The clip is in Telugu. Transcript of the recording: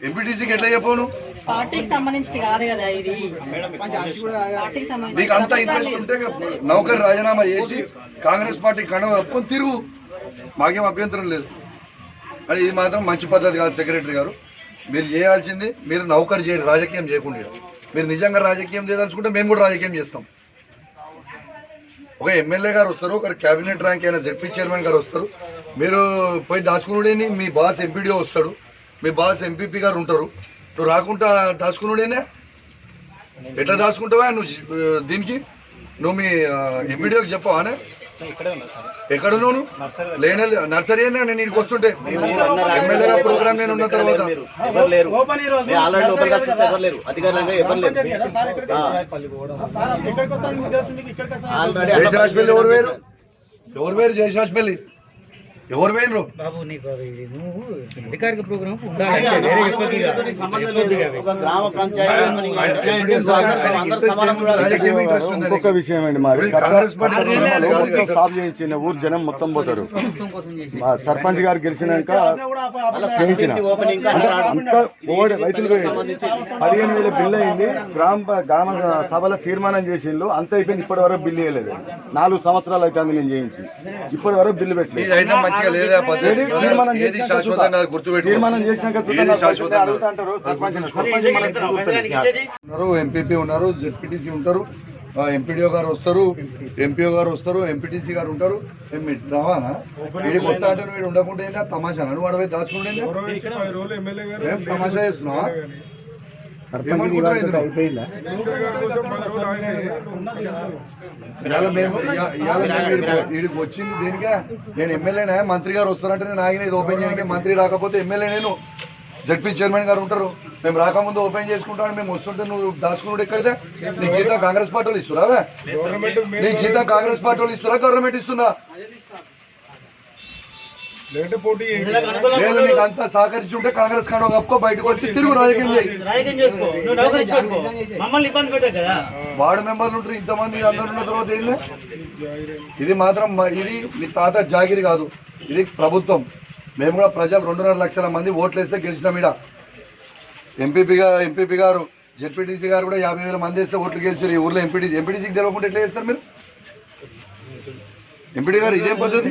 ఎంపీటీసీకి ఎట్లా చెప్పను? పార్టీకి సంబంధించింది కాదు కదా ఇది. పార్టీకి సంబంధించి నీకు అంత ఇంట్రెస్ట్ ఉంటే నౌకర్ రాజీనామా చేసి కాంగ్రెస్ పార్టీ కండవ కప్పుకొని తిరుగు, మాకేం అభ్యంతరం లేదు. అని ఇది మాత్రం మంచి పద్ధతి కాదు. సెక్రటరీ గారు, మీరు చేయాల్సింది మీరు నౌకర్ చేయరు, రాజకీయం చేయకుండా. మీరు నిజంగా రాజకీయం చేయదలుచుకుంటే మేము కూడా రాజకీయం చేస్తాం. ఒక ఎమ్మెల్యే గారు వస్తారు, ఒక క్యాబినెట్ ర్యాంక్ అయిన జెడ్పీ చైర్మన్ గారు వస్తారు, మీరు పోయి దాచుకునుడేని. మీ బాస్ ఎంపీడీఓ వస్తాడు, మీ బాస్ ఎంపీపీ గారు ఉంటారు, నువ్వు రాకుండా దాచుకునుడేనే. ఎట్లా దాచుకుంటావా నువ్వు? దీనికి నువ్వు మీ ఎంపీడీఓకి చెప్పవానే ఎక్కడున్నావు? లేనే నర్సరీ అయినా నేను ఇక్కడికి వస్తుంటే ఎమ్మెల్యేగా ప్రోగ్రామ్ నేను ఉన్న తర్వాత జయశాస్పల్లి ఎవరు వేరు? ఎవరు వేరు? జయశాస్పల్లి ఎవరు వేరు? అధికారిక ప్రోగ్రామ్ ఇంకొక విషయం అండి, మరి సాఫ్ చేయించిన ఊరు జనం మొత్తం పోతారు. మా సర్పంచ్ గారు గెలిచినాక చేయించిన అంతా రైతులు 15,000 బిల్లు అయింది. గ్రామ సభలో తీర్మానం చేసిండ్రు, అంత అయిపోయింది. ఇప్పటి వరకు బిల్లు వేయలేదు. 4 సంవత్సరాలు అయితే నేను చేయించి ఇప్పటి వరకు బిల్లు పెట్టలేదు. తీర్మానం చేసినాక ఎంపీపీ ఉన్నారు, జెడ్పీటీసీ ఉంటారు, ఎంపీడీఓ గారు వస్తారు, ఎంపీఓ గారు వస్తారు, ఎంపీటీసీ గారు ఉంటారు. రావానా వీడికి వస్తా అంటే వీడు ఉండకుండా ఏంటా తమాషా? నువ్వు అడవి దాచుకుంటే ఏం తమాషా చేస్తున్నావా? వీడికి వచ్చింది దేనికే? నేను ఎమ్మెల్యేనా? మంత్రి గారు వస్తారంటే నేను ఆగిన ఇది ఓపెన్ చేయడానికి. మంత్రి రాకపోతే ఎమ్మెల్యే నేను, జెడ్పీ చైర్మన్ గారు ఉంటారు. మేము రాకముందు ఓపెన్ చేసుకుంటాను, మేము వస్తుంటే నువ్వు దాచుకున్నాడు ఎక్కడితే? నీ జీతం కాంగ్రెస్ పార్టీ వాళ్ళు ఇస్తురా? నీ జీతం కాంగ్రెస్ పార్టీ వాళ్ళు ఇస్తురా? గవర్నమెంట్ ఇస్తుందా? లేదు, నీకు అంతా సహకరించి ఉంటే కాంగ్రెస్ కాడ కప్పుకో, బయటకు వచ్చి తిరుగు రాజకీయం చేయి. వార్డు మెంబర్లు ఉంటారు, ఇంతమంది అందరు ఉన్న తర్వాత ఏంది? ఇది మాత్రం ఇది మీ తాత జాగిరి కాదు, ఇది ప్రభుత్వం. మేము కూడా ప్రజలు 2.5 లక్షల మంది ఓట్లు వేస్తే గెలిచినాం. ఈడ ఎంపీపీ గారు, జెడ్పీటీసీ గారు కూడా 50,000 మంది వేస్తే ఓట్లు గెలిచారు. ఈ ఊర్లో ఎంపీటీసీకి తెలియకుండా ఎట్లా చేస్తారు మీరు? ఎంపీడీ గారు ఇదేం పద్ధతి?